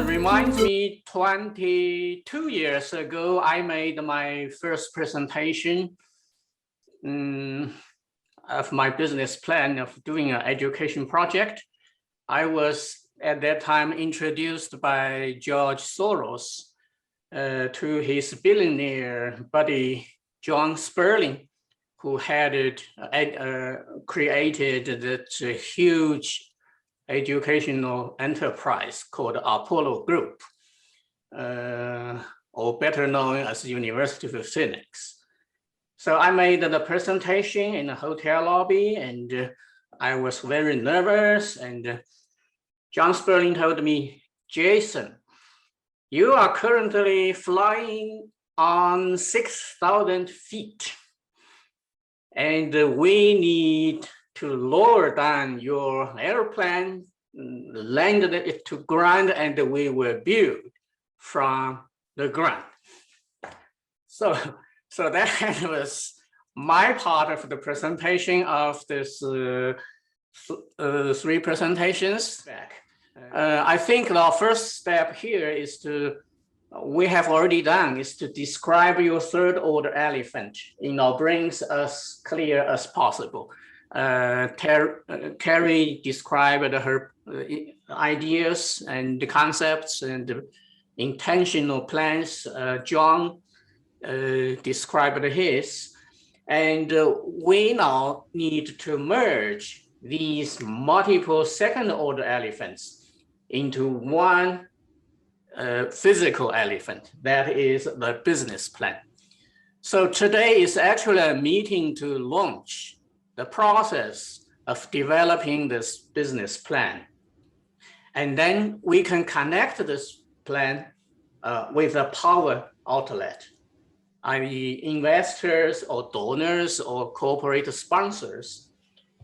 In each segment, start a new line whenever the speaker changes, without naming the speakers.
reminds me 22 years ago, I made my first presentation of my business plan of doing an education project. I was at that time introduced by George Soros to his billionaire buddy, John Sperling, who had created that huge educational enterprise called Apollo Group, or better known as University of Phoenix. So I made the presentation in the hotel lobby, and I was very nervous. And John Sperling told me, Jason, you are currently flying on 6,000 feet, and we need to lower down your airplane, land it to ground, and we will build from the ground. So that was my part of the presentation of this 3 presentations back. I think the first step here is we have already done is to describe your third order elephant in our brains as clear as possible. Carrie described her ideas and the concepts and the intentional plans. John described his. And we now need to merge these multiple second order elephants into one physical elephant, that is the business plan. So today is actually a meeting to launch the process of developing this business plan. And then we can connect this plan with a power outlet, i.e. investors or donors or corporate sponsors.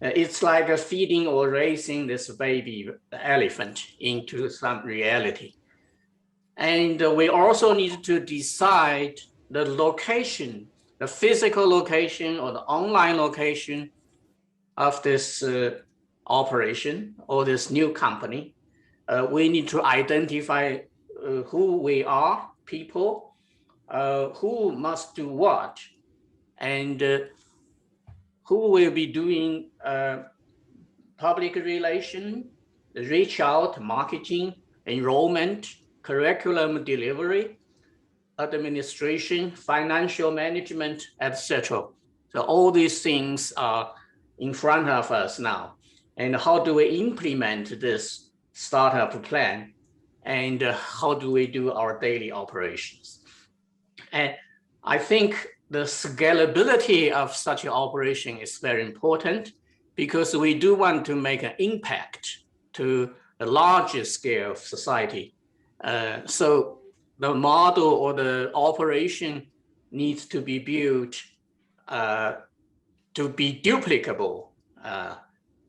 It's like feeding or raising this baby elephant into some reality. And we also need to decide the location, the physical location or the online location of this operation or this new company. We need to identify who we are, people, who must do what, and who will be doing public relation, reach out, marketing, enrollment, curriculum delivery, administration, financial management, etc. So all these things are in front of us now. And how do we implement this startup plan? And how do we do our daily operations? And I think the scalability of such an operation is very important because we do want to make an impact to the larger scale of society. So the model or the operation needs to be built to be duplicable,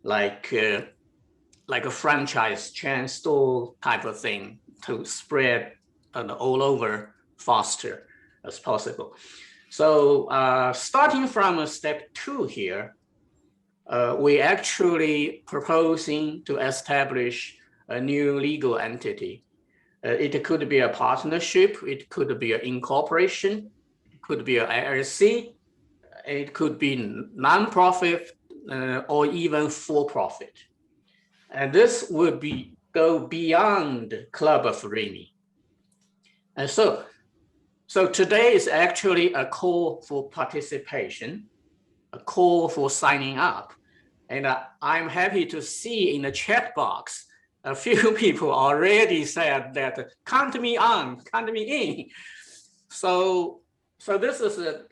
like a franchise chain store type of thing, to spread all over faster as possible. So starting from step 2 here, we actually proposing to establish a new legal entity. It could be a partnership, it could be an incorporation, it could be an LLC, it could be non-profit or even for-profit. And this would go beyond Club of Remy. And so today is actually a call for participation, a call for signing up. And I'm happy to see in the chat box, a few people already said that, count me on, count me in. So this is a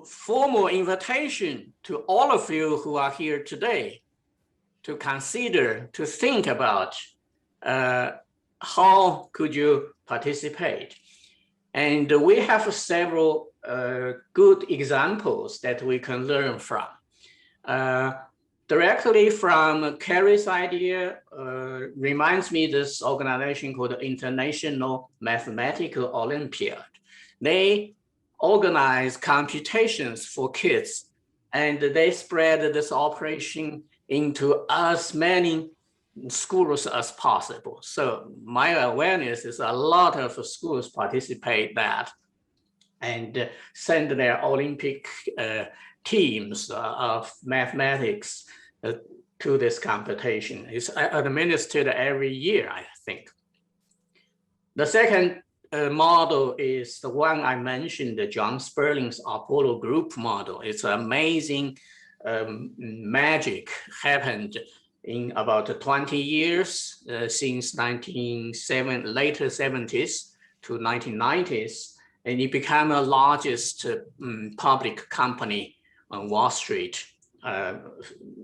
formal invitation to all of you who are here today to consider, to think about how could you participate. And we have several good examples that we can learn from. Directly from Carrie's idea, reminds me this organization called the International Mathematical Olympiad. They organize computations for kids, and they spread this operation into as many schools as possible. So my awareness is a lot of schools participate that and send their Olympic teams of mathematics to this competition. It's administered every year, I think. The second model is the one I mentioned, the John Sperling's Apollo group model. It's amazing magic happened in about 20 years since later 70s to 1990s, and it became the largest public company on Wall Street,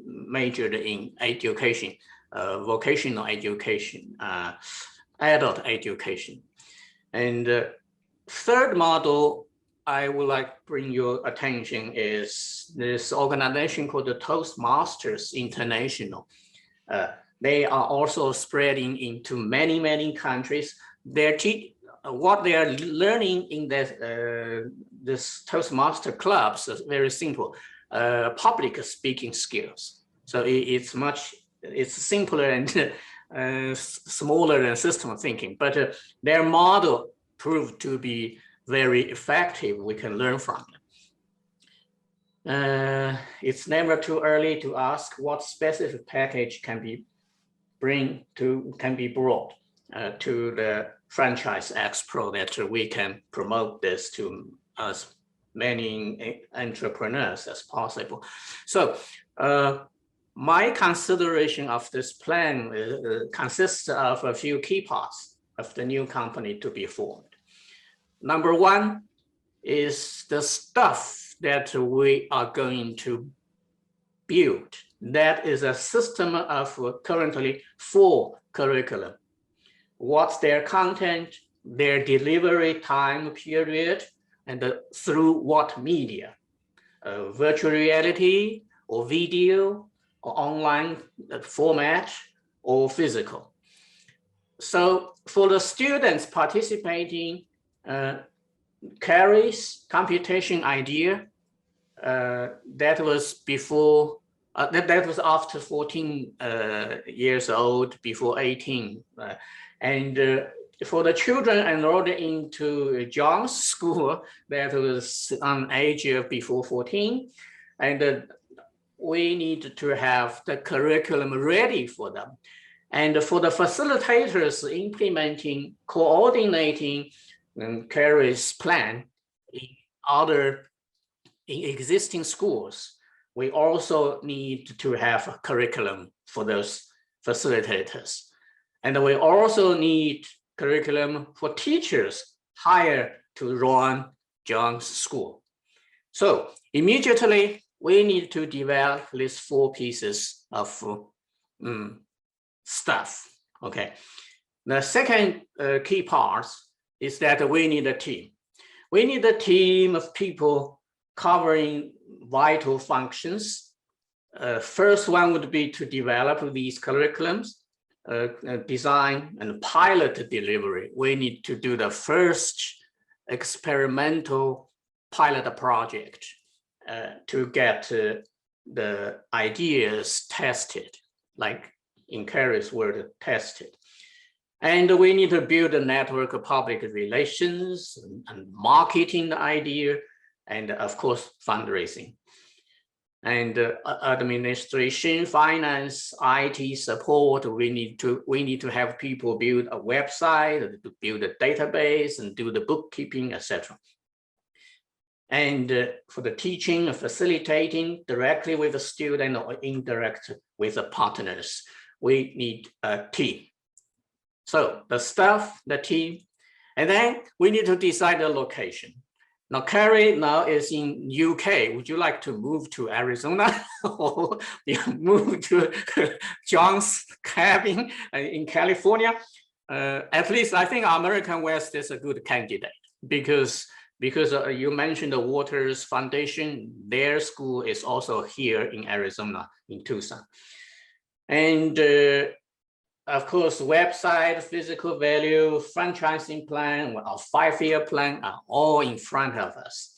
majored in education, vocational education, adult education. And third model I would like to bring your attention is this organization called the Toastmasters International. They are also spreading into many, many countries. What they are learning in this Toastmaster clubs is very simple, public speaking skills. So it's simpler and smaller than system thinking, but their model proved to be very effective. We can learn from them. It's never too early to ask what specific package can be brought to the Franchise Expo that we can promote this to as many entrepreneurs as possible. So my consideration of this plan consists of a few key parts of the new company to be formed. Number one is the stuff that we are going to build. That is a system of currently 4 curriculum. What's their content, their delivery time period, and through what media, virtual reality or video or online format or physical. So for the students participating, Carrie's computation idea, that was before, that was after 14 years old, before 18. And for the children enrolled into John's school, that was on age of before 14. And we need to have the curriculum ready for them. And for the facilitators implementing, coordinating Carrie's plan in existing schools, we also need to have a curriculum for those facilitators. And we also need curriculum for teachers hired to run John's school. So immediately, we need to develop these 4 pieces of stuff, okay? The second key part is that we need a team. We need a team of people covering vital functions. First one would be to develop these curriculums, design and pilot delivery. We need to do the first experimental pilot project to get the ideas tested, like in Carrie's word, tested. And we need to build a network of public relations and marketing the idea, and of course, fundraising. And administration, finance, IT support, we need to have people build a website, build a database, and do the bookkeeping, etc. And for the teaching and facilitating directly with the student or indirect with the partners, we need a team. So the staff, the team, and then we need to decide the location. Now, Carrie now is in UK. Would you like to move to Arizona or move to John's cabin in California? At least I think American West is a good candidate because you mentioned the Waters Foundation, their school is also here in Arizona, in Tucson. And of course, website, physical value, franchising plan, our 5-year plan are all in front of us.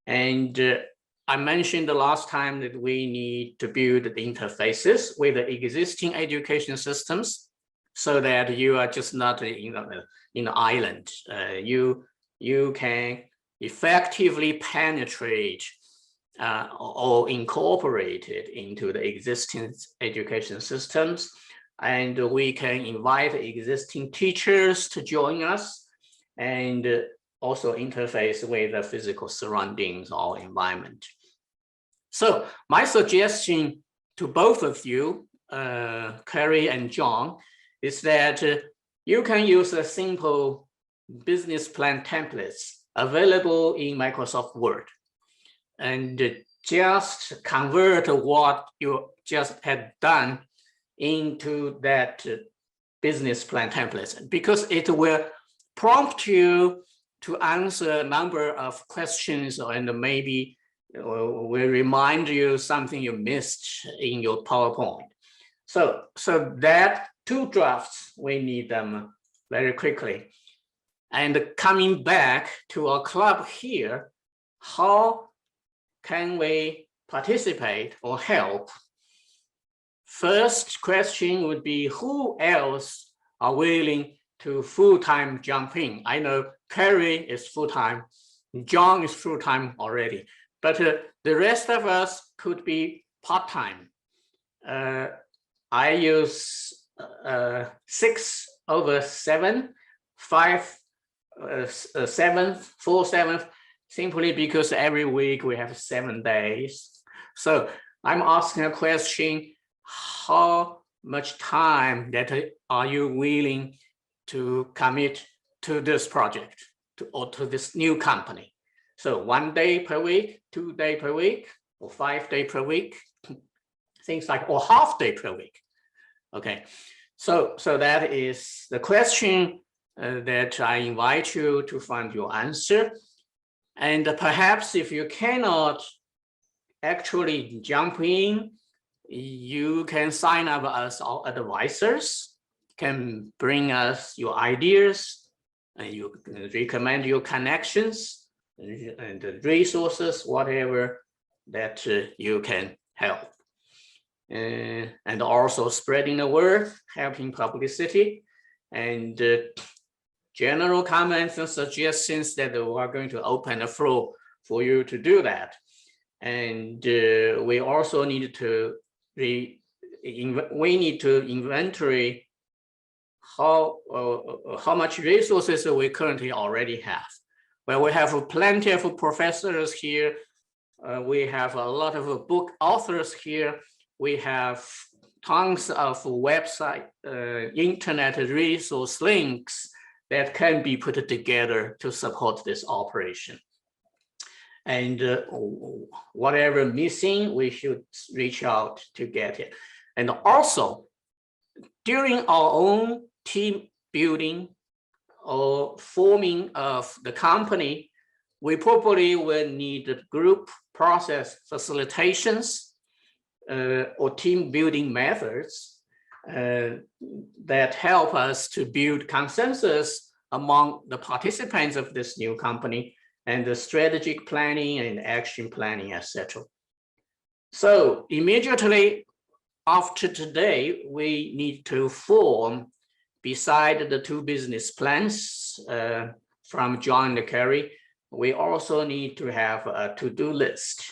And I mentioned the last time that we need to build the interfaces with the existing education systems so that you are just not in an island. You can effectively penetrate or incorporate it into the existing education systems. And we can invite existing teachers to join us and also interface with the physical surroundings or environment. So my suggestion to both of you, Carrie and John, is that you can use a simple business plan templates available in Microsoft Word and just convert what you just had done into that business plan templates, because it will prompt you to answer a number of questions and maybe will remind you something you missed in your PowerPoint. So that 2 drafts, we need them very quickly. And coming back to our club here, how can we participate or help? First question would be, who else are willing to full-time jump in? I know Carrie is full-time, John is full-time already, but the rest of us could be part-time. I use 6/7, 4/7, simply because every week we have 7 days. So I'm asking a question, how much time that are you willing to commit to this project or to this new company? So 1 day per week, 2 days per week, or 5 days per week, things like, or half day per week. Okay, so that is the question that I invite you to find your answer. And perhaps if you cannot actually jump in, you can sign up as our advisors, can bring us your ideas, and you can recommend your connections and the resources, whatever that you can help. And also spreading the word, helping publicity, and general comments and suggestions that we are going to open the floor for you to do that. And we also need to inventory how much resources we currently already have. Well, we have plenty of professors here. We have a lot of book authors here. We have tons of website, internet resource links that can be put together to support this operation. And whatever missing, we should reach out to get it. And also, during our own team building or forming of the company, we probably will need group process facilitations or team building methods that help us to build consensus among the participants of this new company and the strategic planning and action planning, etc. So immediately after today, we need to form, beside the 2 business plans from John and Carrie, we also need to have a to-do list.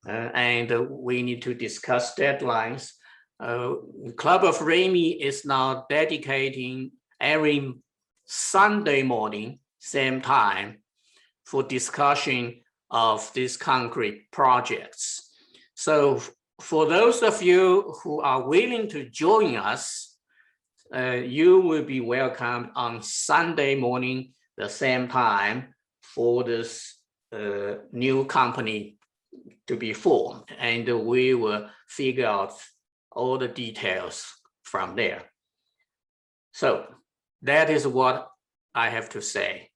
And we need to discuss deadlines. Club of Remy is now dedicating every Sunday morning, same time, for discussion of these concrete projects. So for those of you who are willing to join us, you will be welcomed on Sunday morning, the same time, for this new company to be formed, and we will figure out all the details from there. So that is what I have to say.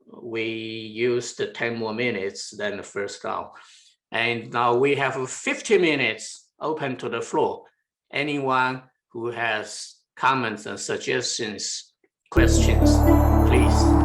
We used 10 more minutes than the first hour, and now we have 50 minutes open to the floor. Anyone who has comments and suggestions, questions, please.